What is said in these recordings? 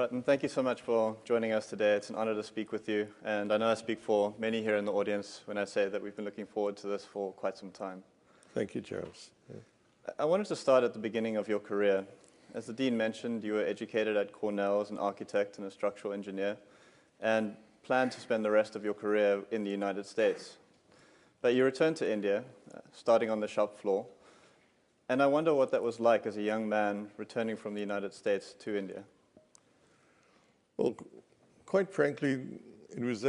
Ratan, thank you so much for joining us today. It's an honor to speak with you, and I know I speak for many here in the audience when I say that we've been looking forward to this for quite some time. Thank you, Charles. Yeah. I wanted to start at the beginning of your career. As the Dean mentioned, you were educated at Cornell as an architect and a structural engineer, and planned to spend the rest of your career in the United States. But you returned to India, starting on the shop floor, and I wonder what that was like as a young man returning from the United States to India. Well, quite frankly, it was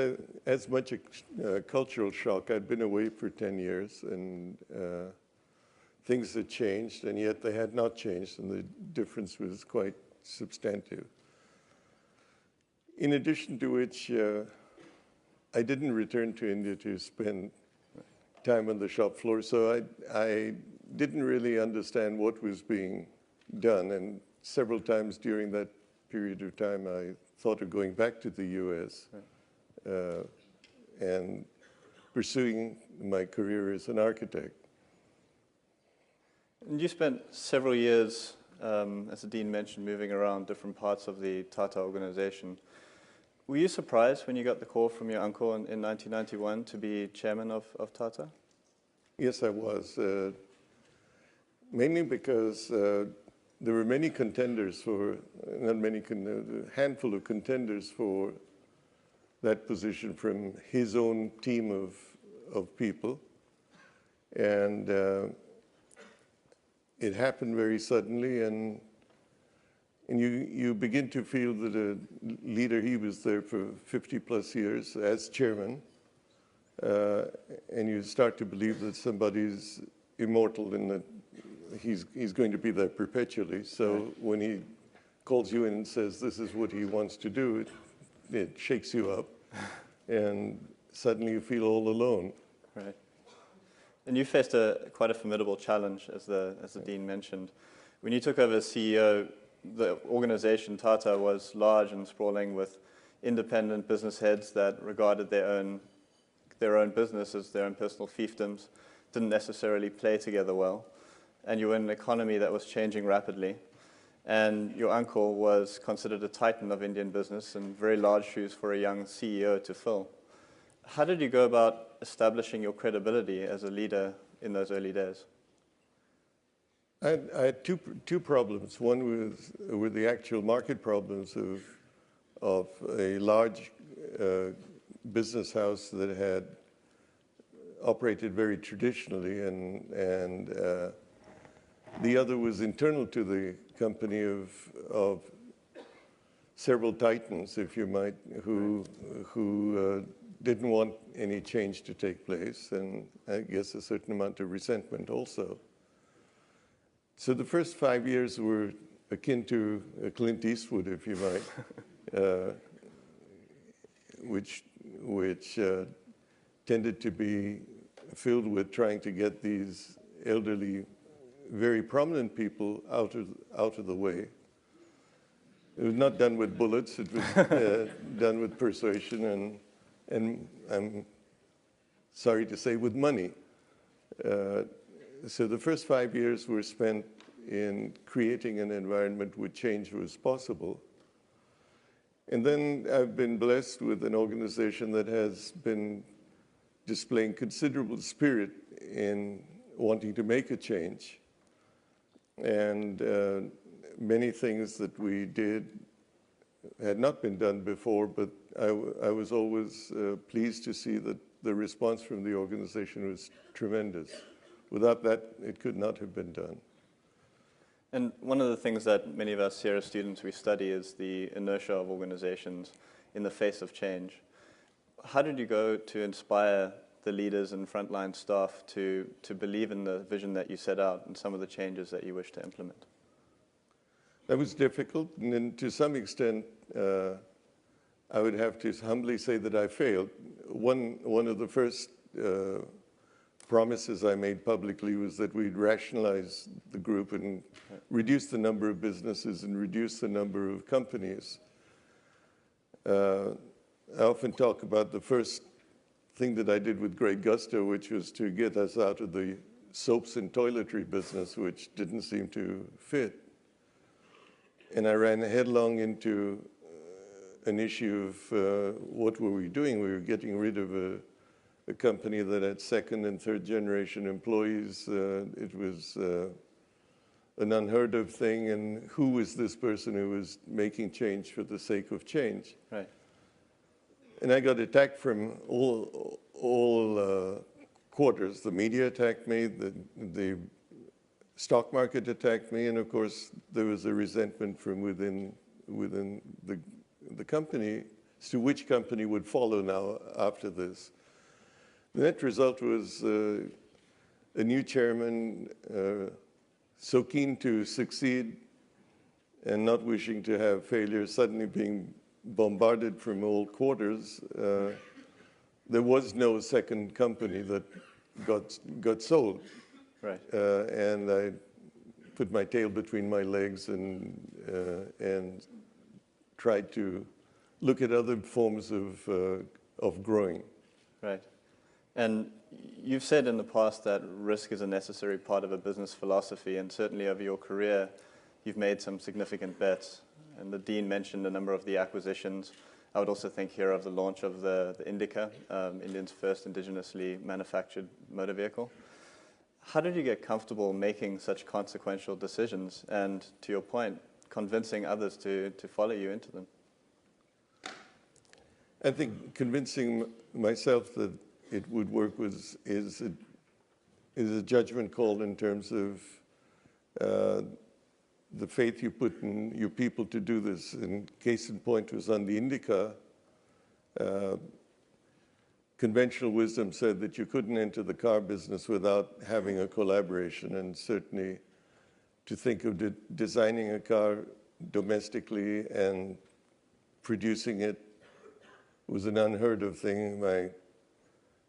as much a cultural shock. I'd been away for 10 years, and things had changed, and yet they had not changed, and the difference was quite substantive. In addition to which, I didn't return to India to spend time on the shop floor, so I didn't really understand what was being done, and several times during that period of time, I thought of going back to the U.S. And pursuing my career as an architect. And you spent several years, as the Dean mentioned, moving around different parts of the Tata organization. Were you surprised when you got the call from your uncle in 1991 to be chairman of Tata? Yes, I was. Mainly because there were many contenders for, not many, a handful of contenders for that position from his own team of people. And it happened very suddenly, and you begin to feel that a leader, he was there for 50 plus years as chairman, and you start to believe that somebody's immortal and that he's going to be there perpetually. So when he calls you in and says this is what he wants to do, it shakes you up, and suddenly you feel all alone. Right. And you faced quite a formidable challenge, as the Dean mentioned. When you took over as CEO, the organization Tata was large and sprawling with independent business heads that regarded their own business as their own personal fiefdoms, didn't necessarily play together well. And you were in an economy that was changing rapidly. And your uncle was considered a titan of Indian business and very large shoes for a young CEO to fill. How did you go about establishing your credibility as a leader in those early days? I had two problems. One were the actual market problems of a large business house that had operated very traditionally, and the other was internal to the company of several titans, if you might, who didn't want any change to take place, and I guess a certain amount of resentment also. So the first 5 years were akin to Clint Eastwood, if you might, which tended to be filled with trying to get these elderly, very prominent people out of the way. It was not done with bullets. It was done with persuasion and I'm sorry to say, with money. So the first 5 years were spent in creating an environment where change was possible. And then I've been blessed with an organization that has been displaying considerable spirit in wanting to make a change. And many things that we did had not been done before, but I was always pleased to see that the response from the organization was tremendous. Without that, it could not have been done. And one of the things that many of us here as students, we study is the inertia of organizations in the face of change. How did you go to inspire the leaders and frontline staff to believe in the vision that you set out and some of the changes that you wish to implement? That was difficult, and then to some extent, I would have to humbly say that I failed. One of the first promises I made publicly was that we'd rationalize the group and reduce the number of businesses and reduce the number of companies. I often talk about the first thing that I did with great gusto, which was to get us out of the soaps and toiletry business, which didn't seem to fit. And I ran headlong into an issue of what were we doing. We were getting rid of a company that had second and third generation employees. It was an unheard of thing, and who was this person who was making change for the sake of change? Right. And I got attacked from all quarters. The media attacked me, the stock market attacked me, and of course there was a resentment from within the company as to which company would follow now after this. The net result was a new chairman so keen to succeed and not wishing to have failure, suddenly being bombarded from all quarters. There was no second company that got sold. Right. And I put my tail between my legs and tried to look at other forms of growing. Right. And you've said in the past that risk is a necessary part of a business philosophy, and certainly over your career, you've made some significant bets. And the Dean mentioned a number of the acquisitions. I would also think here of the launch of the Indica, India's first indigenously manufactured motor vehicle. How did you get comfortable making such consequential decisions and, to your point, convincing others to follow you into them? I think convincing myself that it would work is a judgment call in terms of the faith you put in your people to do this. And case in point was on the Indica. Conventional wisdom said that you couldn't enter the car business without having a collaboration, and certainly to think of designing a car domestically and producing it was an unheard of thing. My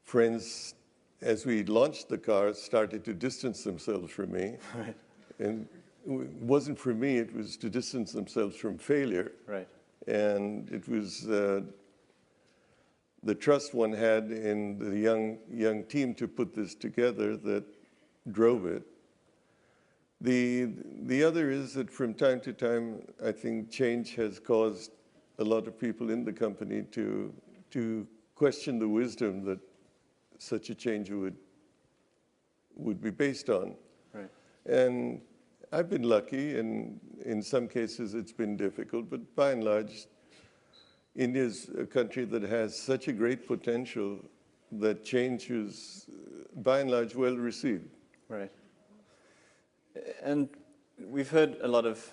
friends, as we launched the car, started to distance themselves from me. Right. And it wasn't for me, it was to distance themselves from failure. Right. And it was the trust one had in the young team to put this together that drove it. The other is that from time to time, I think change has caused a lot of people in the company to question the wisdom that such a change would be based on. Right. And I've been lucky, and in some cases it's been difficult, but by and large, India is a country that has such a great potential that change is, by and large, well received. Right. And we've heard a lot of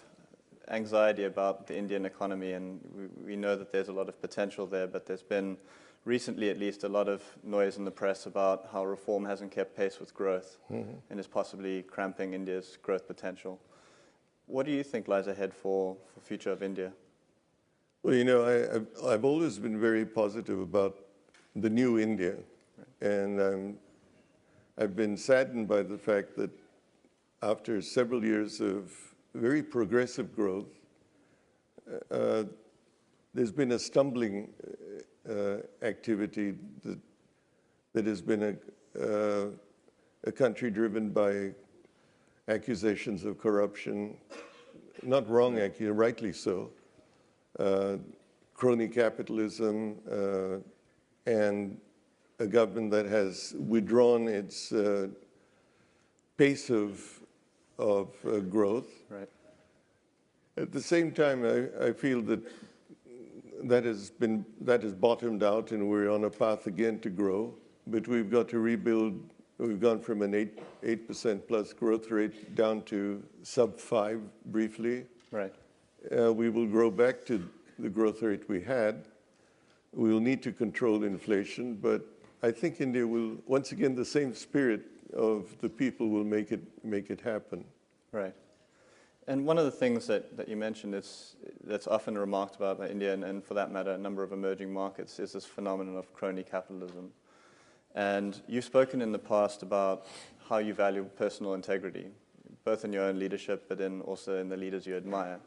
anxiety about the Indian economy, and we know that there's a lot of potential there, but there's been, recently at least, a lot of noise in the press about how reform hasn't kept pace with growth and is possibly cramping India's growth potential. What do you think lies ahead for the future of India? Well, you know, I've always been very positive about the new India. Right. And I've been saddened by the fact that after several years of very progressive growth, there's been a stumbling activity that has been a country driven by accusations of corruption, not wrong, rightly so, crony capitalism, and a government that has withdrawn its pace of growth. Right. At the same time, I feel that has bottomed out, and we're on a path again to grow. But we've got to rebuild. We've gone from an 8% plus growth rate down to sub 5 briefly. Right. We will grow back to the growth rate we had. We will need to control inflation, but I think India will, once again, the same spirit of the people will make it happen. Right. And one of the things that you mentioned that's often remarked about by India, and for that matter, a number of emerging markets, is this phenomenon of crony capitalism. And you've spoken in the past about how you value personal integrity, both in your own leadership, but also in the leaders you admire.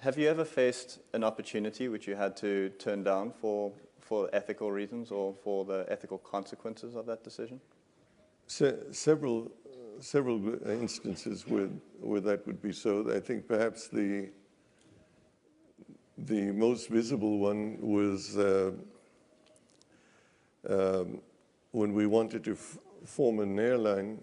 Have you ever faced an opportunity which you had to turn down for ethical reasons or for the ethical consequences of that decision? Several instances where that would be so. I think perhaps The most visible one was when we wanted to form an airline.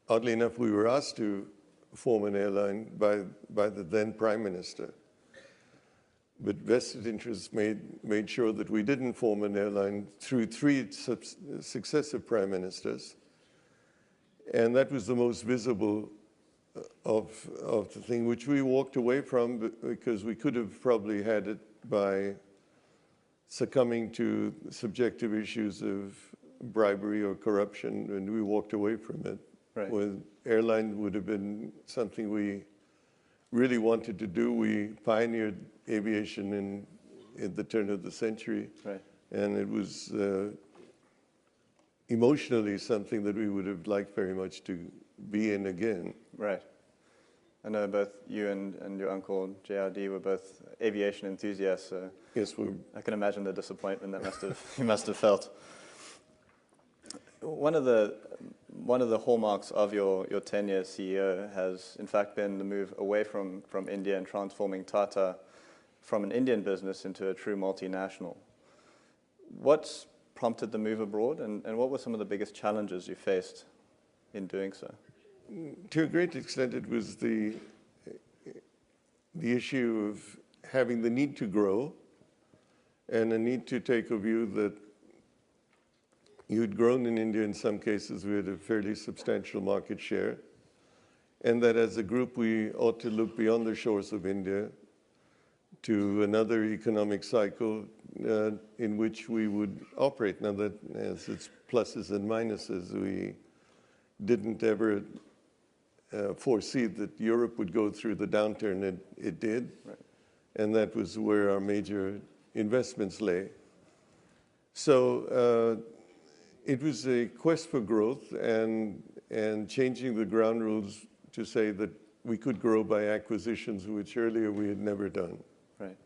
Oddly enough, we were asked to form an airline by the then Prime Minister. But vested interests made sure that we didn't form an airline through three successive Prime Ministers. And that was the most visible of the thing, which we walked away from because we could have probably had it by succumbing to subjective issues of bribery or corruption, and we walked away from it. Right. Well, airline would have been something we really wanted to do. We pioneered aviation in the turn of the century, Right. and it was emotionally something that we would have liked very much to be in again. Right. I know both you and your uncle JRD were both aviation enthusiasts, so Yes, I can imagine the disappointment that you must have felt. One of the hallmarks of your tenure as CEO has in fact been the move away from India and transforming Tata from an Indian business into a true multinational. What's prompted the move abroad, and what were some of the biggest challenges you faced in doing so? To a great extent, it was the issue of having the need to grow and a need to take a view that you'd grown in India in some cases. We had a fairly substantial market share, and that as a group we ought to look beyond the shores of India to another economic cycle in which we would operate. Now that has its pluses and minuses. We didn't ever foresee that Europe would go through the downturn it did, Right. and that was where our major investments lay. So it was a quest for growth and changing the ground rules to say that we could grow by acquisitions, which earlier we had never done. Right.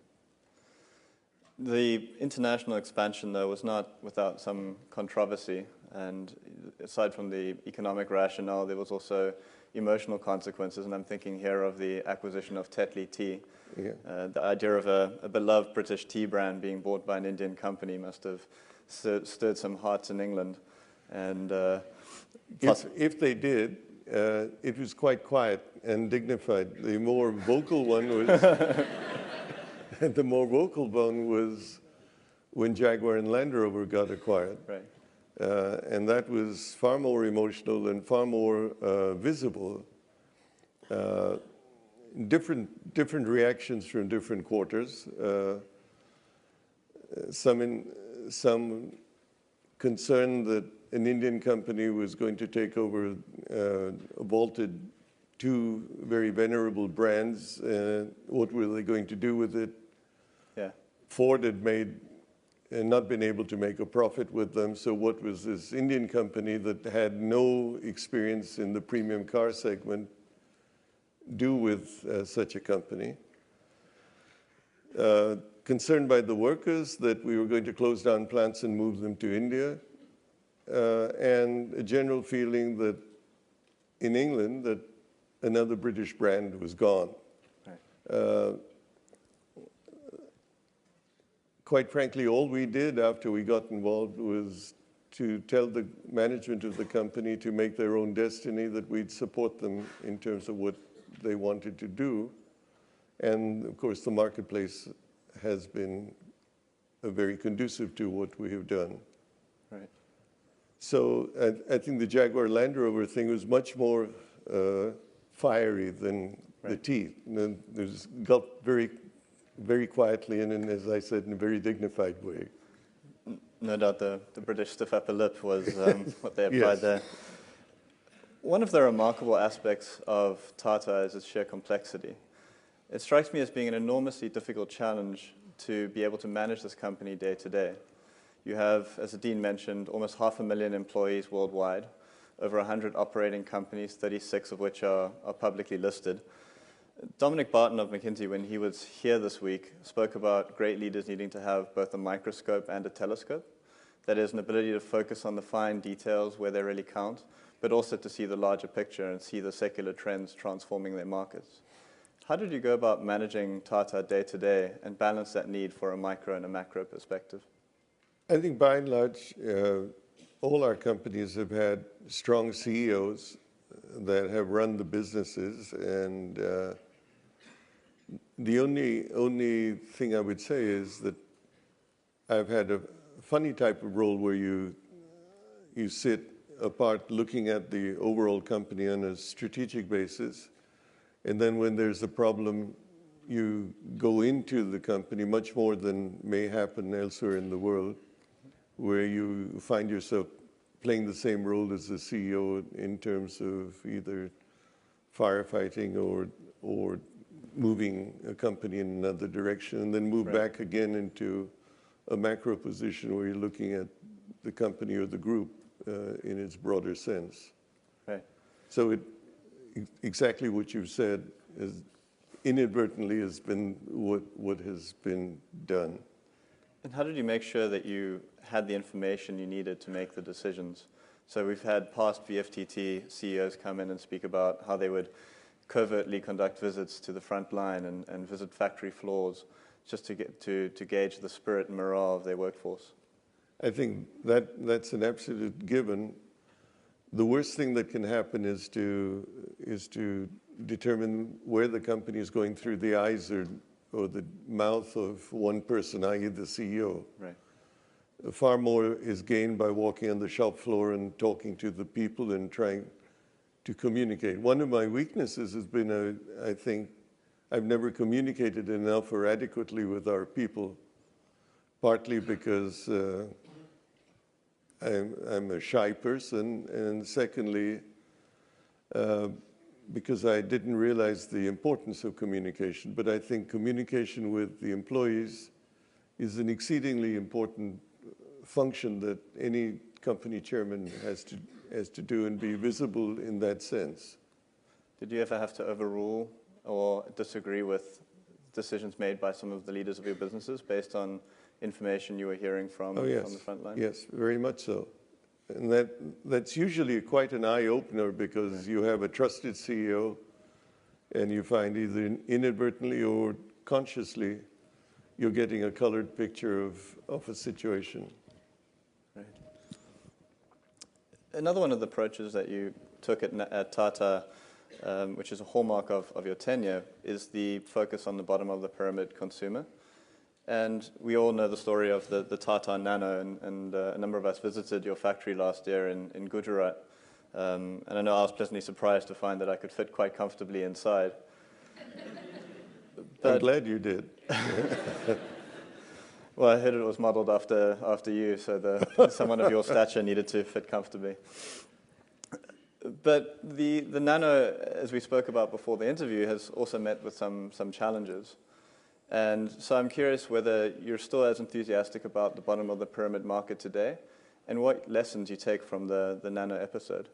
The international expansion, though, was not without some controversy. And aside from the economic rationale, there was also emotional consequences. And I'm thinking here of the acquisition of Tetley Tea. Yeah. The idea of a beloved British tea brand being bought by an Indian company must have stirred some hearts in England. And if they did, it was quite quiet and dignified. The more vocal one was the more vocal one was when Jaguar and Land Rover got acquired. Right. And that was far more emotional and far more visible. Different reactions from different quarters. Some concern that an Indian company was going to take over vaulted two very venerable brands. What were they going to do with it? Yeah. Ford had not been able to make a profit with them. So what was this Indian company that had no experience in the premium car segment do with such a company? Concerned by the workers that we were going to close down plants and move them to India, and a general feeling that in England that another British brand was gone. Right. Quite frankly, all we did after we got involved was to tell the management of the company to make their own destiny, that we'd support them in terms of what they wanted to do. And of course, the marketplace has been very conducive to what we have done. Right. So I think the Jaguar Land Rover thing was much more fiery than the tea. And there's gulped very quietly and, as I said, in a very dignified way. No doubt the British stiff upper lip was what they applied Yes. there. One of the remarkable aspects of Tata is its sheer complexity. It strikes me as being an enormously difficult challenge to be able to manage this company day to day. You have, as the Dean mentioned, almost 500,000 employees worldwide, over 100 operating companies, 36 of which are publicly listed. Dominic Barton of McKinsey, when he was here this week, spoke about great leaders needing to have both a microscope and a telescope. That is, an ability to focus on the fine details where they really count, but also to see the larger picture and see the secular trends transforming their markets. How did you go about managing Tata day to day and balance that need for a micro and a macro perspective? I think by and large, all our companies have had strong CEOs that have run the businesses, and the only thing I would say is that I've had a funny type of role where you sit apart looking at the overall company on a strategic basis, and then when there's a problem, you go into the company much more than may happen elsewhere in the world, where you find yourself playing the same role as the CEO in terms of either firefighting or moving a company in another direction, and then move back again into a macro position where you're looking at the company or the group in its broader sense. Right. So exactly what you've said is inadvertently has been what has been done. And how did you make sure that you had the information you needed to make the decisions? So we've had past VFTT CEOs come in and speak about how they would covertly conduct visits to the front line and visit factory floors just to get to gauge the spirit and morale of their workforce. I think that's an absolute given. The worst thing that can happen is to determine where the company is going through the eyes or the mouth of one person, i.e. the CEO. Right. Far more is gained by walking on the shop floor and talking to the people and trying to communicate. One of my weaknesses has been, I think, I've never communicated enough or adequately with our people, partly because I'm a shy person, and secondly, because I didn't realize the importance of communication. But I think communication with the employees is an exceedingly important function that any company chairman has to do and be visible in that sense. Did you ever have to overrule or disagree with decisions made by some of the leaders of your businesses based on information you were hearing from the front line? Yes, very much so. And that's usually quite an eye-opener because you have a trusted CEO and you find either inadvertently or consciously you're getting a colored picture of a situation. Right. Another one of the approaches that you took at Tata, which is a hallmark of your tenure, is the focus on the bottom of the pyramid consumer. And we all know the story of the Tata Nano, and a number of us visited your factory last year in Gujarat. And I know I was pleasantly surprised to find that I could fit quite comfortably inside. I'm glad you did. Well, I heard it was modeled after you, so someone of your stature needed to fit comfortably. But the Nano, as we spoke about before the interview, has also met with some challenges. And so I'm curious whether you're still as enthusiastic about the bottom of the pyramid market today, and what lessons you take from the Nano episode.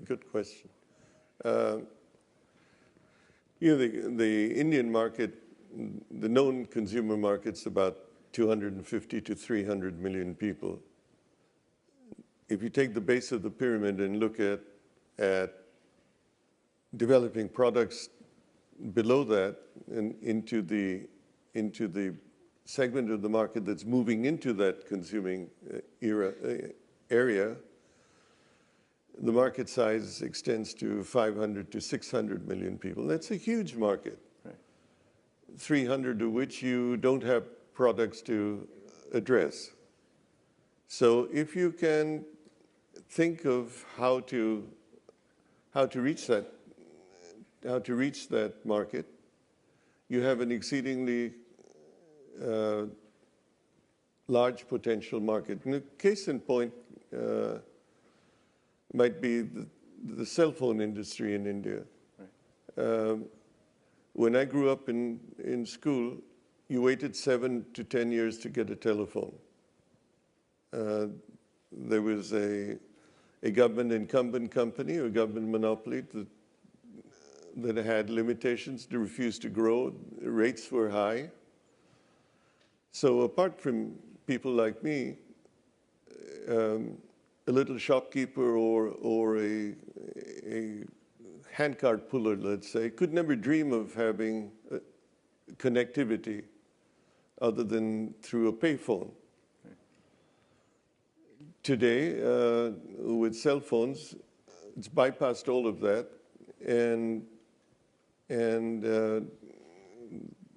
Good question. The Indian market, the known consumer market's about 250 to 300 million people. If you take the base of the pyramid and look at developing products below that and into the segment of the market that's moving into that consuming area, the market size extends to 500 to 600 million people. That's a huge market, right. 300 of which you don't have products to address. So if you can think of how to reach that market, you have an exceedingly large potential market. And a case in point might be the cell phone industry in India. Right. When I grew up in school, you waited 7 to 10 years to get a telephone. There was a government incumbent company, or government monopoly that had limitations to refuse to grow. Rates were high. So apart from people like me, a little shopkeeper or a handcart puller, let's say, could never dream of having connectivity other than through a payphone. Today, with cell phones, it's bypassed all of that, and the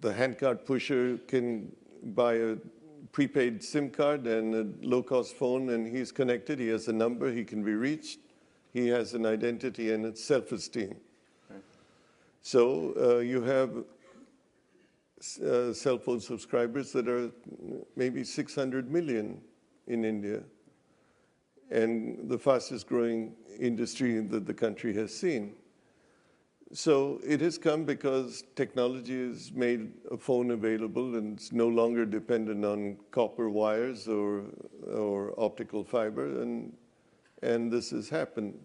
handcart pusher can buy a prepaid SIM card and a low-cost phone, and he's connected. He has a number. He can be reached. He has an identity, and it's self-esteem. Okay. So you have cell phone subscribers that are maybe 600 million in India, and the fastest growing industry that the country has seen. So it has come because technology has made a phone available, and it's no longer dependent on copper wires or optical fiber, and this has happened.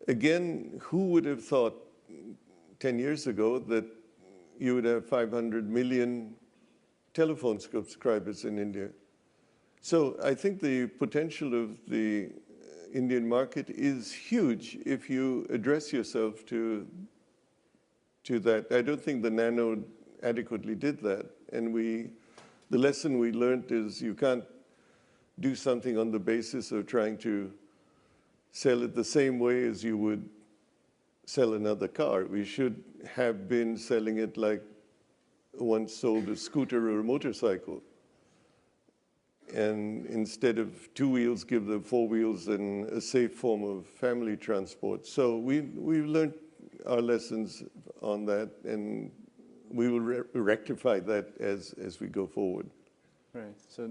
Again, who would have thought 10 years ago that you would have 500 million telephone subscribers in India? So I think the potential of the Indian market is huge if you address yourself to that. I don't think the Nano adequately did that. And the lesson we learned is you can't do something on the basis of trying to sell it the same way as you would sell another car. We should have been selling it like one sold a scooter or a motorcycle. And instead of 2 wheels, give them 4 wheels and a safe form of family transport. So we've learned our lessons on that, and we will rectify that as we go forward. Right. So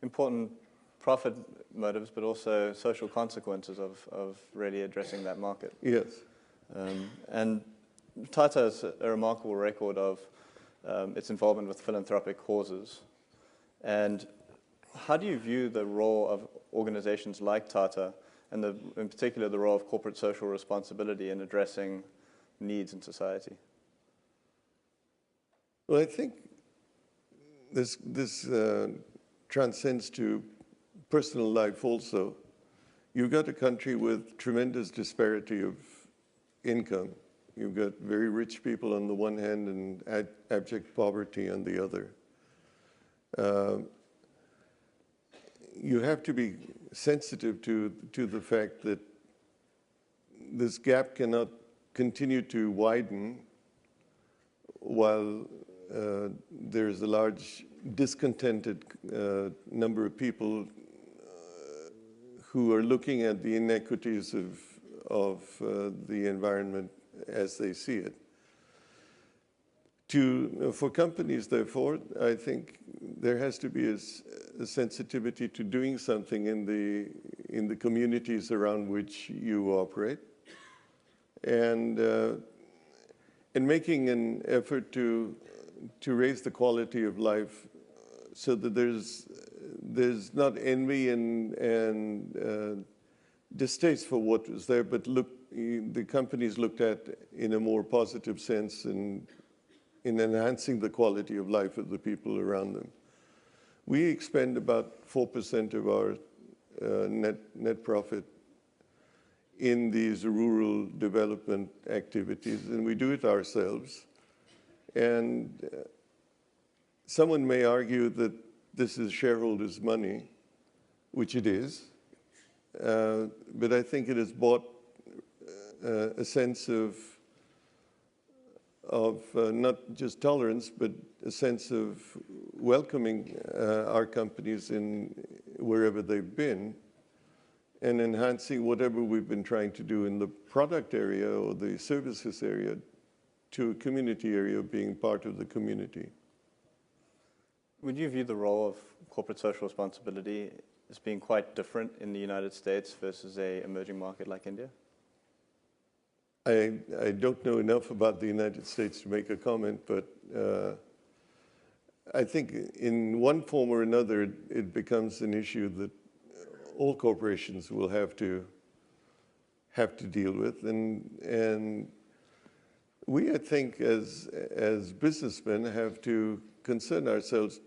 important profit motives, but also social consequences of really addressing that market. Yes. And Tata has a remarkable record of its involvement with philanthropic causes. And how do you view the role of organizations like Tata, and in particular the role of corporate social responsibility in addressing needs in society? Well, I think this transcends to personal life also. You've got a country with tremendous disparity of income. You've got very rich people on the one hand and abject poverty on the other. You have to be sensitive to the fact that this gap cannot continue to widen while there's a large discontented number of people who are looking at the inequities of the environment as they see it. For companies, therefore, I think there has to be a sensitivity to doing something in the communities around which you operate, and making an effort to raise the quality of life so that there's not envy and distaste for what was there, but the companies looked at in a more positive sense and in enhancing the quality of life of the people around them. We expend about 4% of our net profit in these rural development activities, and we do it ourselves. And someone may argue that this is shareholders' money, which it is, but I think it has brought a sense of not just tolerance, but a sense of welcoming our companies in wherever they've been, and enhancing whatever we've been trying to do in the product area or the services area to a community area, being part of the community. Would you view the role of corporate social responsibility as being quite different in the United States versus an emerging market like India? I don't know enough about the United States to make a comment, but I think in one form or another, it becomes an issue that all corporations will have to deal with, and we, I think, as businessmen, have to concern ourselves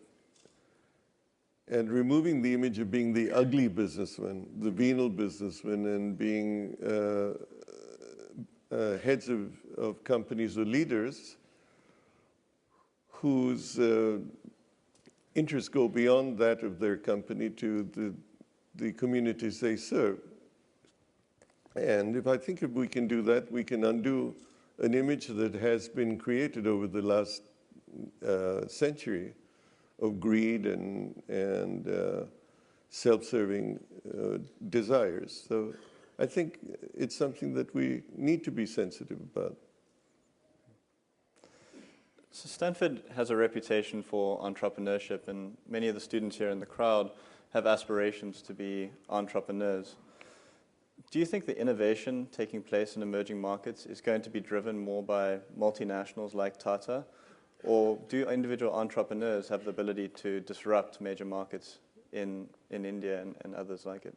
and removing the image of being the ugly businessman, the venal businessman, and being heads of companies or leaders whose interests go beyond that of their company to the communities they serve. And if we can do that, we can undo an image that has been created over the last century of greed and self-serving desires. So I think it's something that we need to be sensitive about. So Stanford has a reputation for entrepreneurship, and many of the students here in the crowd have aspirations to be entrepreneurs. Do you think the innovation taking place in emerging markets is going to be driven more by multinationals like Tata, or do individual entrepreneurs have the ability to disrupt major markets in India and others like it?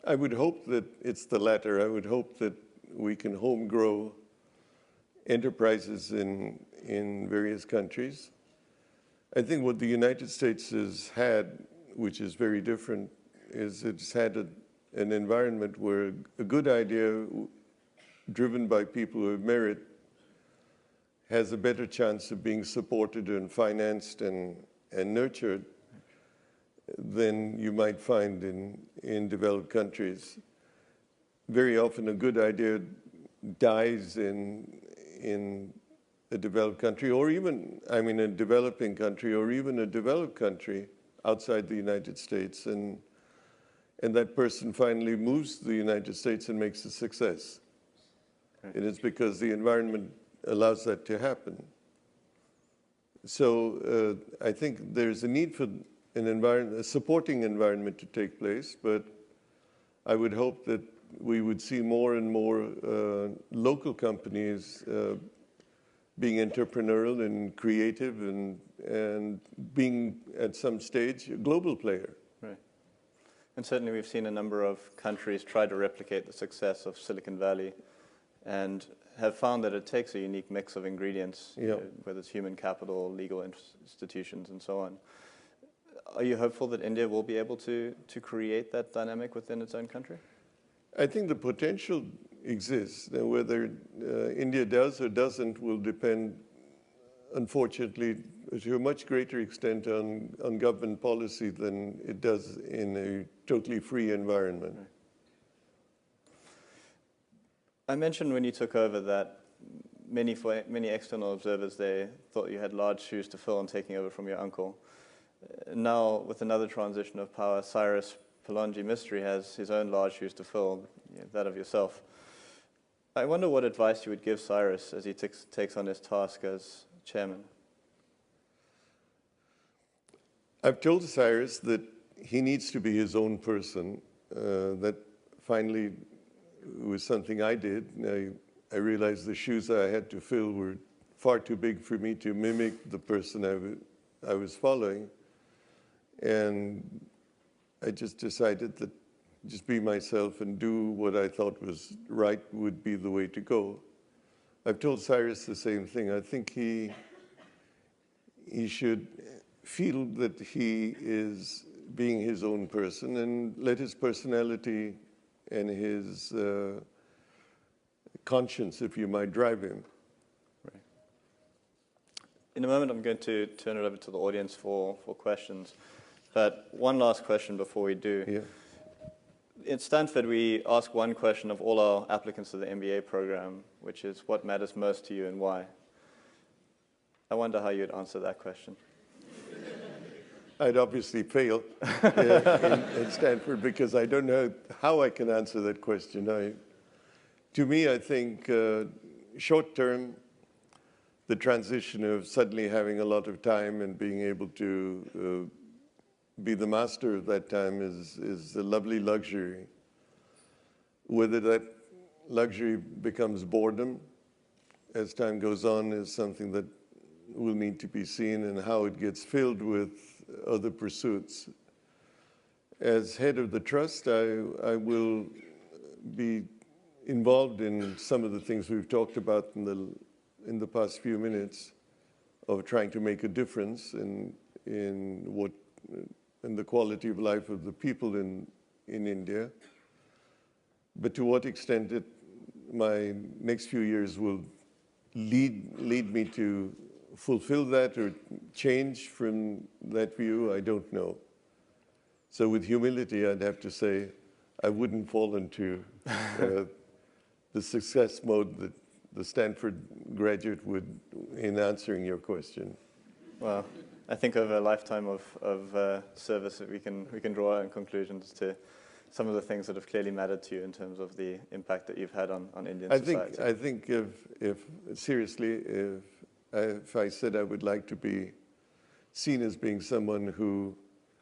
I would hope that it's the latter. I would hope that we can home grow enterprises in various countries. I think what the United States has had, which is very different, is it's had an environment where a good idea driven by people who have merit has a better chance of being supported and financed and nurtured than you might find in developed countries. Very often a good idea dies in a developed country, or even, a developing country, or even a developed country outside the United States, and that person finally moves to the United States and makes a success. Right. And it's because the environment allows that to happen. So I think there's a need for a supporting environment to take place, but I would hope that we would see more and more local companies being entrepreneurial and creative and being, at some stage, a global player. Right. And certainly we've seen a number of countries try to replicate the success of Silicon Valley and have found that it takes a unique mix of ingredients, whether it's human capital, legal institutions, and so on. Are you hopeful that India will be able to create that dynamic within its own country? I think the potential exists. Now, whether India does or doesn't will depend, unfortunately, to a much greater extent on government policy than it does in a totally free environment. Right. I mentioned when you took over that many external observers, they thought you had large shoes to fill in taking over from your uncle. Now, with another transition of power, Cyrus Palonji Mistry has his own large shoes to fill, that of yourself. I wonder what advice you would give Cyrus as he takes on his task as chairman. I've told Cyrus that he needs to be his own person. That finally was something I did. I realized the shoes I had to fill were far too big for me to mimic the person I was following. And I just decided that just be myself and do what I thought was right would be the way to go. I've told Cyrus the same thing. I think he should feel that he is being his own person and let his personality and his conscience, if you might, drive him. Right. In a moment, I'm going to turn it over to the audience for questions. But one last question before we do. Yeah. At Stanford, we ask one question of all our applicants to the MBA program, which is, what matters most to you and why? I wonder how you'd answer that question. I'd obviously fail at Stanford because I don't know how I can answer that question. To me, I think short term, the transition of suddenly having a lot of time and being able to be the master of that time is a lovely luxury. Whether that luxury becomes boredom as time goes on is something that will need to be seen, and how it gets filled with other pursuits. As head of the trust, I will be involved in some of the things we've talked about in the past few minutes, of trying to make a difference in the quality of life of the people in India. But to what extent my next few years will lead me to fulfill that or change from that view, I don't know. So with humility, I'd have to say I wouldn't fall into the success mode that the Stanford graduate would in answering your question. Well, I think over a lifetime of service, we can draw our own conclusions to some of the things that have clearly mattered to you in terms of the impact that you've had on Indian society. I think if seriously, if I said I would like to be seen as being someone who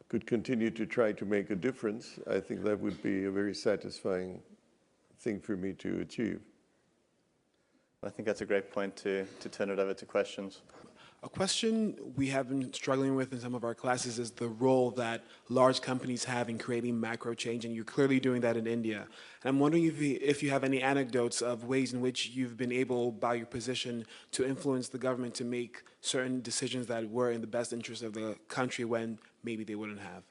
could continue to try to make a difference, I think that would be a very satisfying thing for me to achieve. I think that's a great point to turn it over to questions. A question we have been struggling with in some of our classes is the role that large companies have in creating macro change, and you're clearly doing that in India. And I'm wondering if you have any anecdotes of ways in which you've been able, by your position, to influence the government to make certain decisions that were in the best interest of the country when maybe they wouldn't have.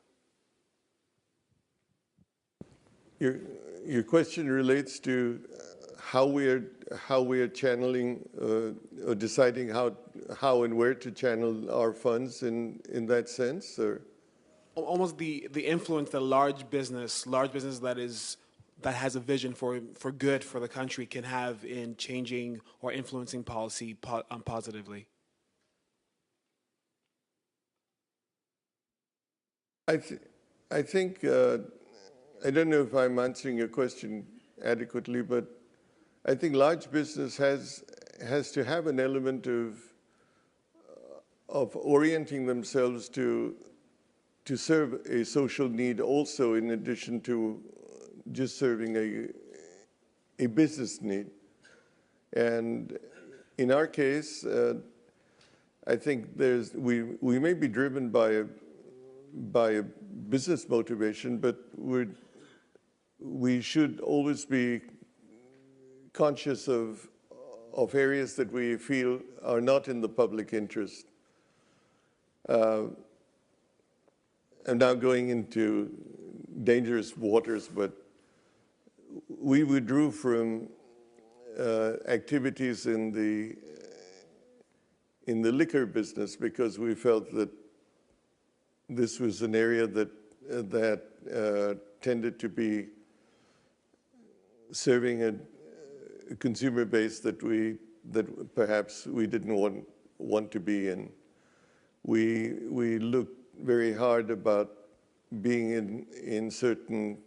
Your question relates to how we are channeling or deciding how and where to channel our funds in that sense, or almost the influence that large business that has a vision for good for the country can have in changing or influencing policy positively. I think I don't know if I'm answering your question adequately, but I think large business has to have an element of orienting themselves to serve a social need also, in addition to just serving a business need. And in our case, I think we may be driven by a business motivation, but we should always be conscious of areas that we feel are not in the public interest. I'm now going into dangerous waters, but we withdrew from activities in the liquor business because we felt that this was an area that tended to be serving a consumer base that perhaps we didn't want to be in. We looked very hard about being in certain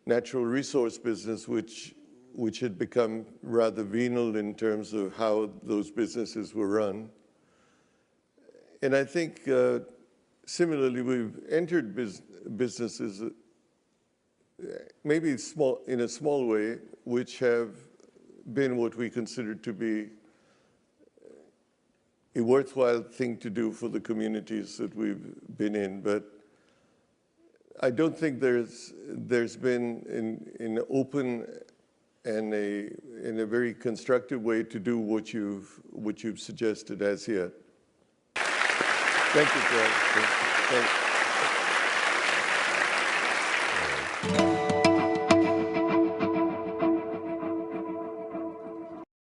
natural resource business, which had become rather venal in terms of how those businesses were run. And I think similarly, we've entered businesses, maybe in a small way, which have been what we consider to be a worthwhile thing to do for the communities that we've been in. But I don't think there's been an open and in a very constructive way to do what you've suggested as yet. Thank you, Charles. Thanks.